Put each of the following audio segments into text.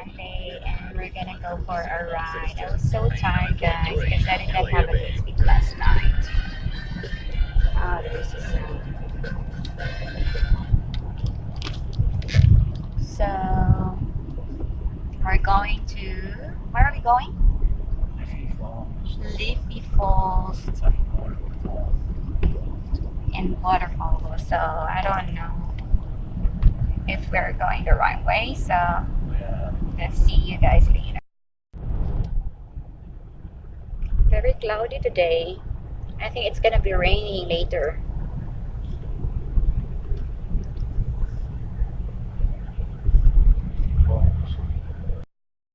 cafe and we're gonna go for a ride. I was so tired, guys, because I did not have a good sleep last night. Oh, there's the sun. So we're going to, where are we going? Leafy Falls and Waterfall. So I don't know if we're going the right way. So let's see you guys later. Very cloudy today. I think it's gonna be raining later.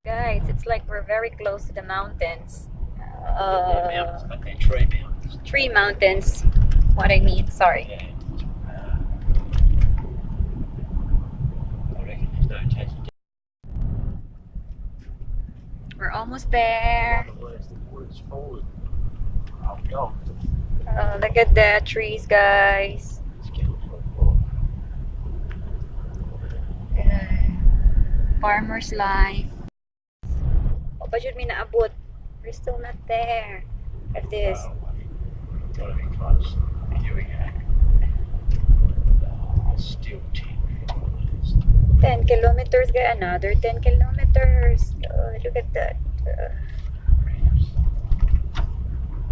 Guys, it's like we're very close to the mountains. Tree mountains. What I mean, sorry. We're almost there. Look at the trees, guys. Farmer's life. Oh, but you'd mean naabot. We're still not there. At this. Gotta be close. Here we go. Still 10 kilometers, guys. Another 10 kilometers. Look at that.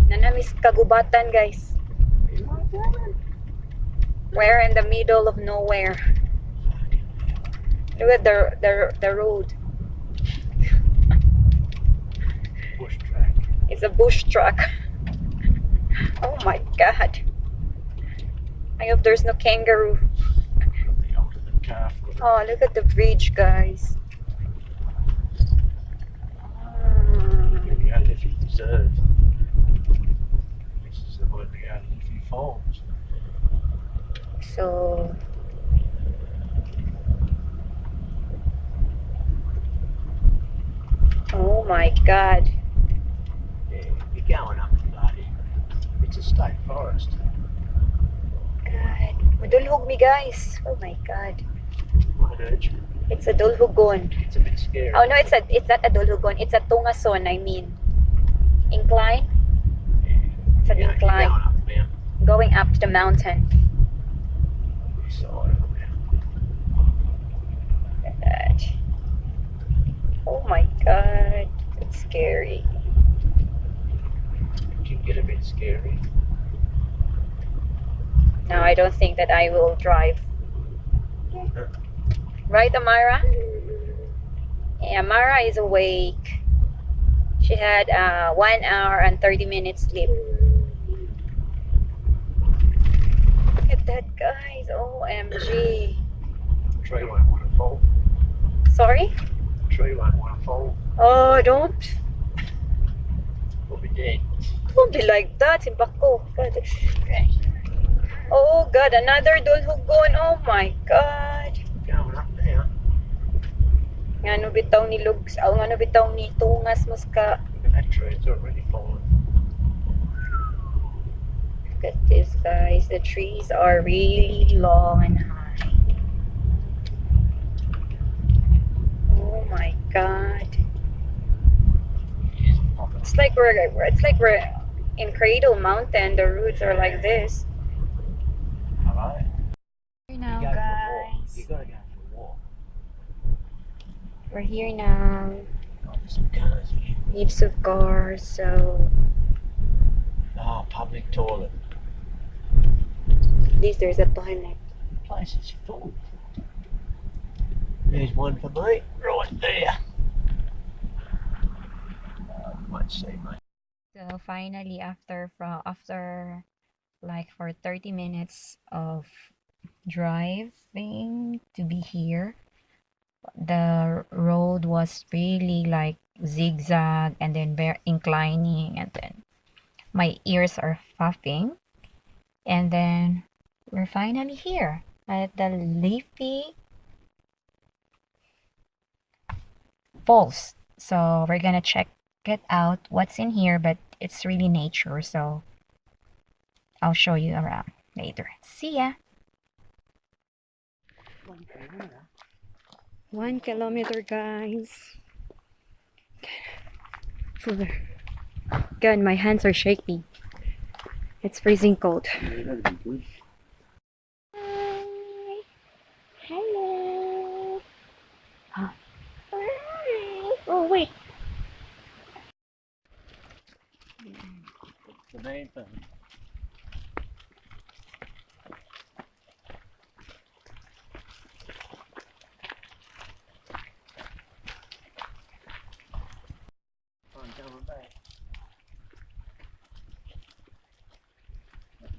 Nanamis kagubatan, guys. We're in the middle of nowhere. Look at the road. bush track. It's a bush truck. Oh my god. I hope there's no kangaroo. Oh, look at the bridge, guys. Liffey Reserve. This is the one we got Liffey Falls. So oh my god. Yeah, you're going up the bloody. It's a state forest. God. Madulhog me, guys. Oh my god. Might hurt you. It's a dulhugon. It's a bit scary. Oh no, it's not a dulhugon. It's a tungason, I mean. Incline? It's an Yeah, incline. Going up the mountain. Going up to the mountain. Side of the mountain. Look at that. Oh my god. It's scary. It can get a bit scary. No, I don't think that I will drive. Right, Amara? Yeah, Amara is awake. She had 1 hour and 30 minutes sleep. Look at that, guys. OMG. The tree won't want to fall. Sorry? The tree won't want to fall. Oh, don't. We'll be dead. Don't be like that. Simbako. God. Oh, God. Another dulhugon. Oh, my God. Going up now. Ngano bitaw ni Lugs. Oh, ngano bitaw ni Tungas Muska. That tree's already fallen. Look at this, guys. The trees are really long and high. Oh my god. It's like we're in Cradle Mountain. The roots are like this. Hello? Here now, You go for a walk. guys. You gotta go for a walk. We're here now. Oh, there's some cars here. Heaps of cars, so Oh, public toilet. at least there's a toilet. The place is full. There's one for me, right there. Might see, mate. So finally, after like for 30 minutes of driving to be here, the road was really like zigzag and then very inclining, and then my ears are popping, and then we're finally here at the Leafy Falls. So we're gonna check it out what's in here, but it's really nature, so I'll show you around later. See ya. 1 kilometer, guys. God, my hands are shaky. It's freezing cold. Hi. Hello. Huh. Oh, wait. The main thing.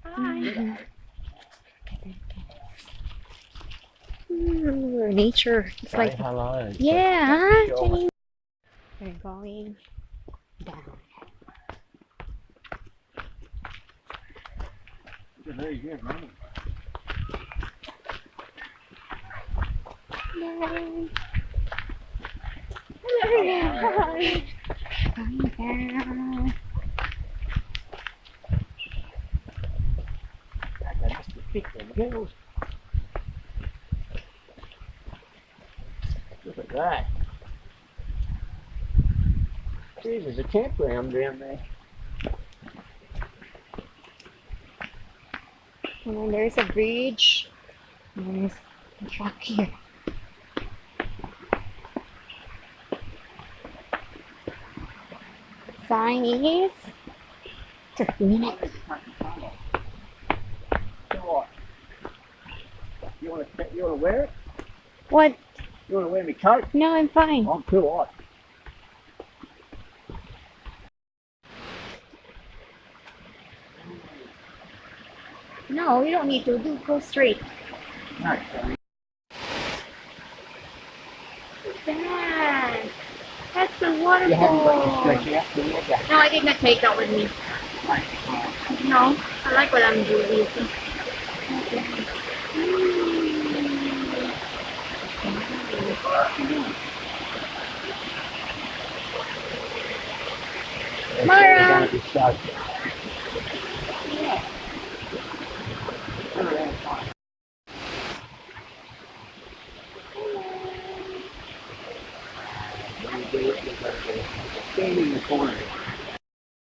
Hi. Nature. It's like, hello. yeah. Sure. We're going down. Very good, man. Yay. Hi. Going down. That's the thick hills. Look at that. Gee, there's a campground down there. And then there's a bridge. And there's a truck here. Sign is 30 minutes. So what? You want to wear it? What? You want to wear my coat? No, I'm fine. I'm too hot. No, you don't need to. Go straight. No, sorry. Dad, that's the You haven't got your waterfall. stretchy up there, have you? No, I did not take that with me. No, I like what I'm doing. Mara. Standing in the corner.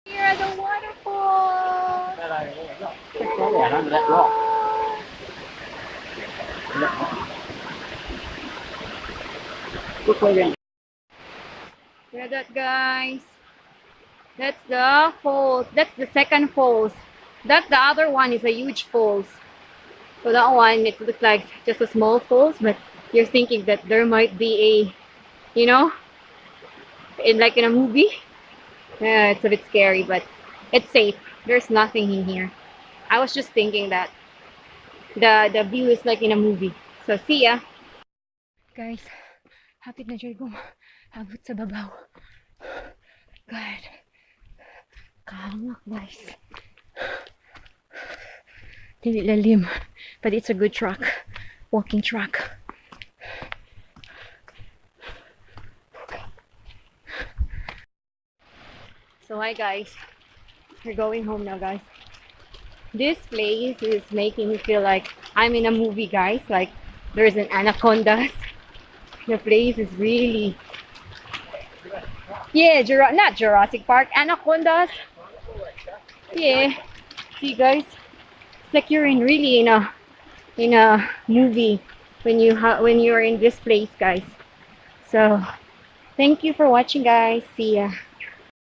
Here are the waterfalls. Check that out under that rock. Look where they Look at that, guys. That's the falls. That's the second falls. That the other one is a huge falls. So that one, it looks like just a small falls, but you're thinking that there might be a, like in a movie. Yeah, it's a bit scary, but it's safe. There's nothing in here. I was just thinking that the view is like in a movie. So see ya. Guys, hapit na dyan ko abot sa babaw. God. Kahangak, guys. Dili lalim, but it's a good track. Walking track. So hi guys. We're going home now, guys. This place is making me feel like I'm in a movie, guys. Like there's an anacondas. The place is really, yeah, not Jurassic Park, anacondas. Yeah, see guys, it's like you're really in a movie when you're in this place, guys. So thank you for watching, guys. See ya.